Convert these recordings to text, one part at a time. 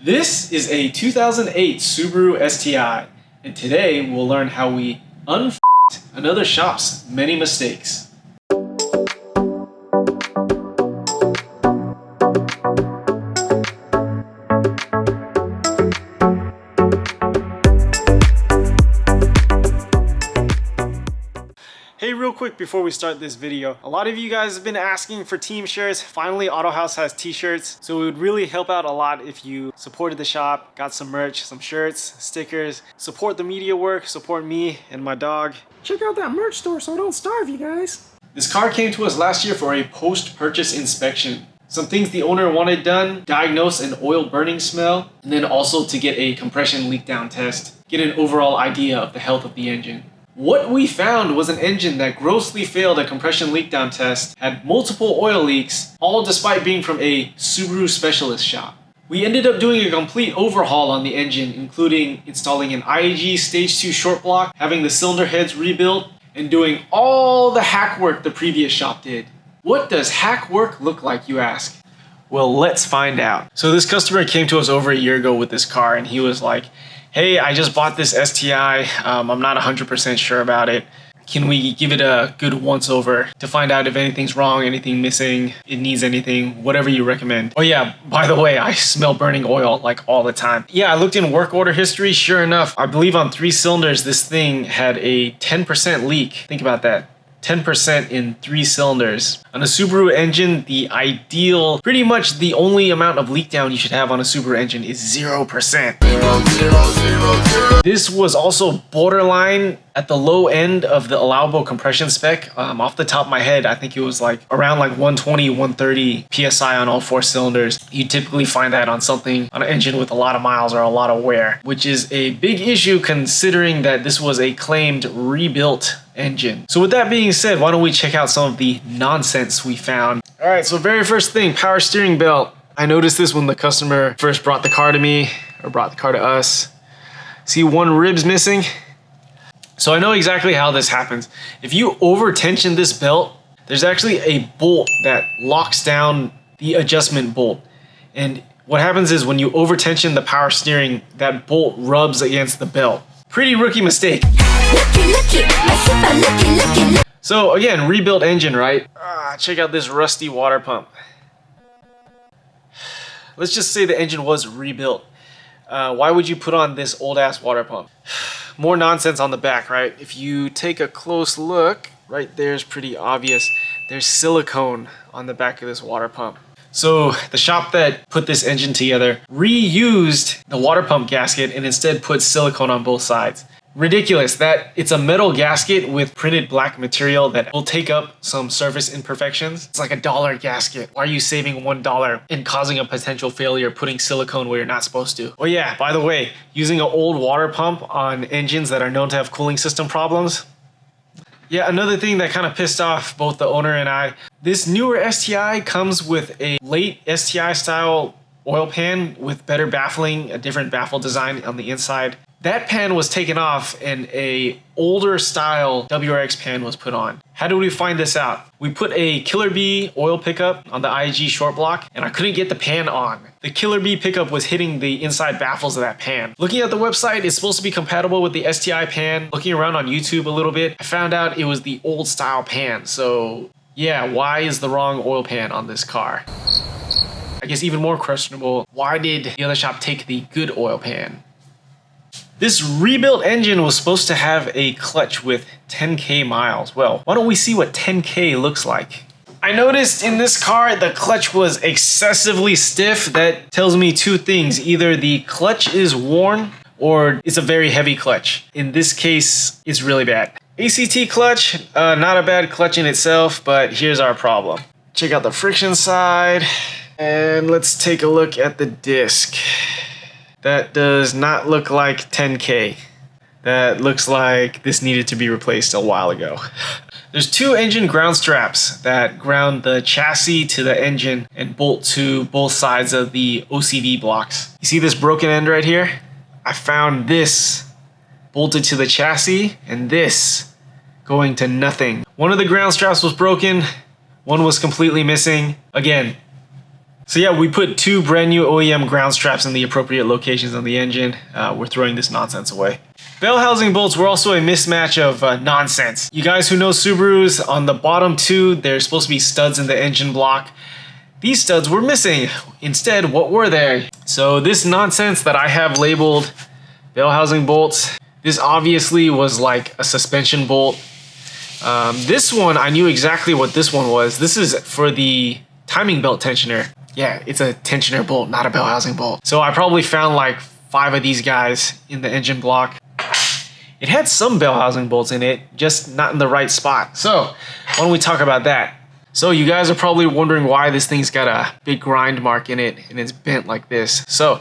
This is a 2008 Subaru STi, and today we'll learn how we unf***ed another shop's many mistakes. Hey, real quick before we start this video, a lot of you guys have been asking for team shirts. Finally, Autohaus has t-shirts, so it would really help out a lot if you supported the shop, got some merch, some shirts, stickers, support the media work, support me and my dog. Check out that merch store so I don't starve you guys. This car came to us last year for a post-purchase inspection. Some things the owner wanted done: diagnose an oil burning smell, and then also to get a compression leak down test, get an overall idea of the health of the engine. What we found was an engine that grossly failed a compression leak down test, had multiple oil leaks, all despite being from a Subaru specialist shop. We ended up doing a complete overhaul on the engine, including installing an IAG Stage 2 short block, having the cylinder heads rebuilt, and doing all the hack work the previous shop did. What does hack work look like, you ask? Well, let's find out. So this customer came to us over a year ago with this car, and he was like, hey, I just bought this STi, I'm not 100% sure about it. Can we give it a good once over to find out if anything's wrong, anything missing, it needs anything, whatever you recommend. Oh yeah, by the way, I smell burning oil like all the time. Yeah, I looked in work order history, sure enough, I believe on 3 cylinders, this thing had a 10% leak. Think about that. 10% in 3 cylinders. On a Subaru engine, the ideal, pretty much the only amount of leak down you should have on a Subaru engine is 0%. This was also borderline at the low end of the allowable compression spec. Off the top of my head, I think it was like around like 120, 130 PSI on all 4 cylinders. You typically find that on something, on an engine with a lot of miles or a lot of wear, which is a big issue considering that this was a claimed rebuilt engine. So with that being said, why don't we check out some of the nonsense we found. All right, so very first thing, power steering belt. I noticed this when the customer first brought the car to me, or brought the car to us. See, 1 rib's missing. So I know exactly how this happens. If you over tension this belt, there's actually a bolt that locks down the adjustment bolt. And what happens is when you over tension the power steering, that bolt rubs against the belt. Pretty rookie mistake. So again, rebuilt engine, right? Check out this rusty water pump. Let's just say the engine was rebuilt. Why would you put on this old ass water pump? More nonsense on the back, right? If you take a close look, right there's pretty obvious. There's silicone on the back of this water pump. So the shop that put this engine together reused the water pump gasket and instead put silicone on both sides. Ridiculous that it's a metal gasket with printed black material that will take up some surface imperfections. It's like $1 gasket. Why are you saving $1 and causing a potential failure putting silicone where you're not supposed to? Oh yeah, by the way, using an old water pump on engines that are known to have cooling system problems. Yeah, another thing that kind of pissed off both the owner and I, this newer STi comes with a late STi style oil pan with better baffling, a different baffle design on the inside. That pan was taken off and a older style WRX pan was put on. How did we find this out? We put a Killer Bee oil pickup on the IAG short block and I couldn't get the pan on. The Killer Bee pickup was hitting the inside baffles of that pan. Looking at the website, it's supposed to be compatible with the STi pan. Looking around on YouTube a little bit, I found out it was the old style pan. So yeah, why is the wrong oil pan on this car? I guess even more questionable, why did the other shop take the good oil pan? This rebuilt engine was supposed to have a clutch with 10K miles. Well, why don't we see what 10K looks like? I noticed in this car, the clutch was excessively stiff. That tells me 2 things. Either the clutch is worn or it's a very heavy clutch. In this case, it's really bad. ACT clutch, not a bad clutch in itself, but here's our problem. Check out the friction side and let's take a look at the disc. That does not look like 10K. That looks like this needed to be replaced a while ago. There's 2 engine ground straps that ground the chassis to the engine and bolt to both sides of the OCV blocks. You see this broken end right here? I found this bolted to the chassis and this going to nothing. One of the ground straps was broken, one was completely missing. Again, So yeah, we put 2 brand new OEM ground straps in the appropriate locations on the engine. We're throwing this nonsense away. Bell housing bolts were also a mismatch of nonsense. You guys who know Subarus, on the bottom 2, there's supposed to be studs in the engine block. These studs were missing. Instead, what were they? So this nonsense that I have labeled bell housing bolts, this obviously was like a suspension bolt. This one, I knew exactly what this one was. This is for the timing belt tensioner. Yeah, it's a tensioner bolt, not a bell housing bolt. So I probably found like 5 of these guys in the engine block. It had some bell housing bolts in it, just not in the right spot. So why don't we talk about that? So you guys are probably wondering why this thing's got a big grind mark in it and it's bent like this. So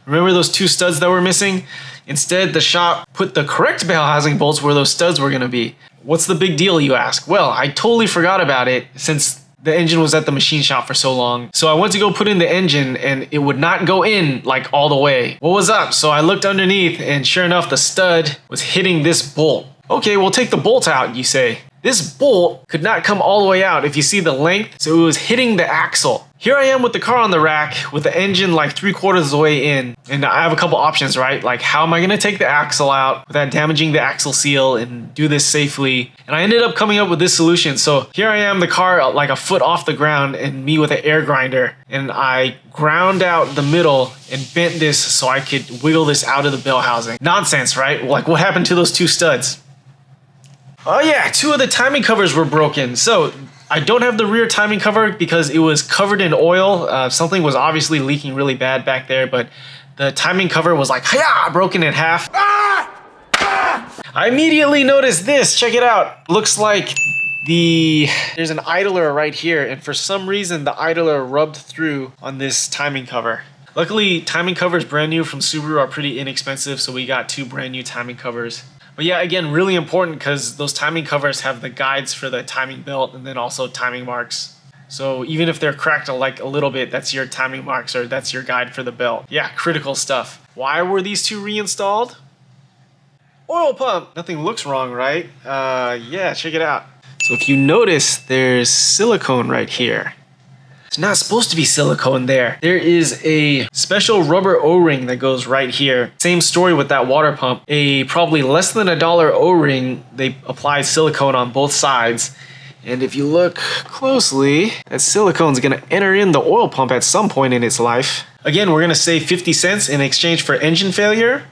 remember those 2 studs that were missing? Instead, the shop put the correct bell housing bolts where those studs were gonna be. What's the big deal, you ask? Well, I totally forgot about it since the engine was at the machine shop for so long. So I went to go put in the engine and it would not go in like all the way. What was up? So I looked underneath and sure enough, the stud was hitting this bolt. Okay, we'll take the bolt out, you say. This bolt could not come all the way out if you see the length, so it was hitting the axle. Here I am with the car on the rack with the engine like 3/4 of the way in, and I have a couple options, right? Like, how am I gonna take the axle out without damaging the axle seal and do this safely? And I ended up coming up with this solution. So here I am, the car like a foot off the ground and me with an air grinder, and I ground out the middle and bent this so I could wiggle this out of the bell housing. Nonsense, right? Like, what happened to those 2 studs? Oh yeah, 2 of the timing covers were broken. So I don't have the rear timing cover because it was covered in oil. Something was obviously leaking really bad back there, but the timing cover was like, hi-ya, broken in half. I immediately noticed this, check it out. Looks like there's an idler right here, and for some reason the idler rubbed through on this timing cover. Luckily, timing covers brand new from Subaru are pretty inexpensive, so we got 2 brand new timing covers. But yeah, again, really important because those timing covers have the guides for the timing belt and then also timing marks. So even if they're cracked like a little bit, that's your timing marks or that's your guide for the belt. Yeah, critical stuff. Why were these 2 reinstalled? Oil pump. Nothing looks wrong, right? Yeah, check it out. So if you notice, there's silicone right here. It's not supposed to be silicone there. There is a special rubber O-ring that goes right here. Same story with that water pump. A probably less than $1 O-ring, they apply silicone on both sides. And if you look closely, that silicone is gonna enter in the oil pump at some point in its life. Again, we're gonna save 50 cents in exchange for engine failure.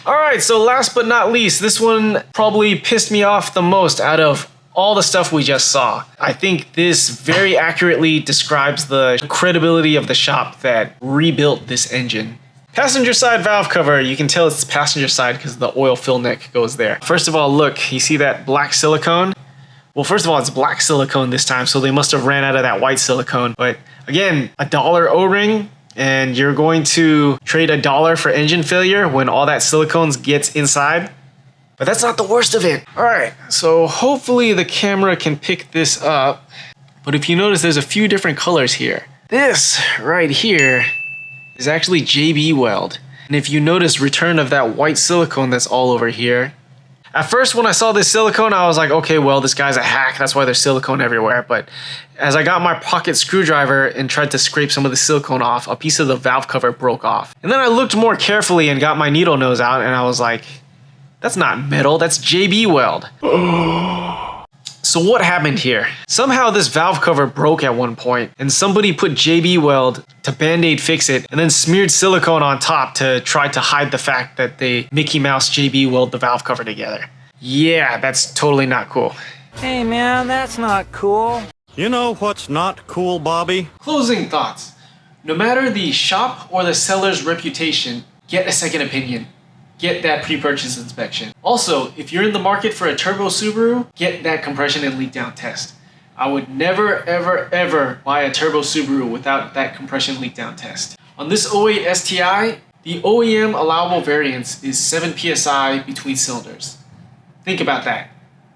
All right, so last but not least, this one probably pissed me off the most out of all the stuff we just saw. I think this very accurately describes the credibility of the shop that rebuilt this engine. Passenger side valve cover, you can tell it's passenger side because the oil fill neck goes there. First of all, look, you see that black silicone? Well, first of all, it's black silicone this time, so they must have ran out of that white silicone. But again, $1 O-ring, and you're going to trade $1 for engine failure when all that silicone gets inside? But that's not the worst of it. All right, so hopefully the camera can pick this up. But if you notice, there's a few different colors here. This right here is actually JB Weld. And if you notice, return of that white silicone that's all over here. At first, when I saw this silicone, I was like, okay, well, this guy's a hack. That's why there's silicone everywhere. But as I got my pocket screwdriver and tried to scrape some of the silicone off, a piece of the valve cover broke off. And then I looked more carefully and got my needle nose out, and I was like, that's not metal, that's JB Weld. So what happened here? Somehow this valve cover broke at one point, and somebody put JB Weld to Band-Aid fix it, and then smeared silicone on top to try to hide the fact that they Mickey Mouse JB Weld the valve cover together. Yeah, that's totally not cool. Hey man, that's not cool. You know what's not cool, Bobby? Closing thoughts. No matter the shop or the seller's reputation, get a second opinion. Get that pre-purchase inspection. Also, if you're in the market for a turbo Subaru, get that compression and leak down test. I would never, ever, ever buy a turbo Subaru without that compression leak down test. On this 08 STi, the OEM allowable variance is 7 psi between cylinders. Think about that.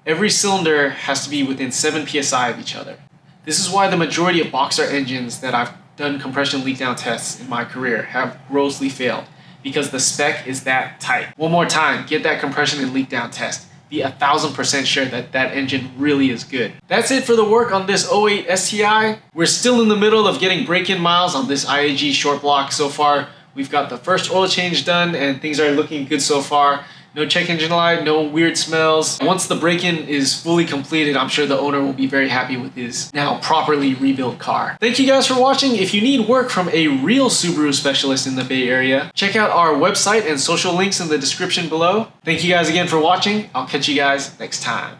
Every cylinder has to be within 7 psi of each other. This is why the majority of boxer engines that I've done compression leak down tests in my career have grossly failed. Because the spec is that tight. One more time, get that compression and leak down test. be 1000% sure that that engine really is good. That's it for the work on this 08 STi. We're still in the middle of getting break-in miles on this IAG short block so far. We've got the first oil change done and things are looking good so far. No check engine light, no weird smells. Once the break-in is fully completed, I'm sure the owner will be very happy with his now properly rebuilt car. Thank you guys for watching. If you need work from a real Subaru specialist in the Bay Area, check out our website and social links in the description below. Thank you guys again for watching. I'll catch you guys next time.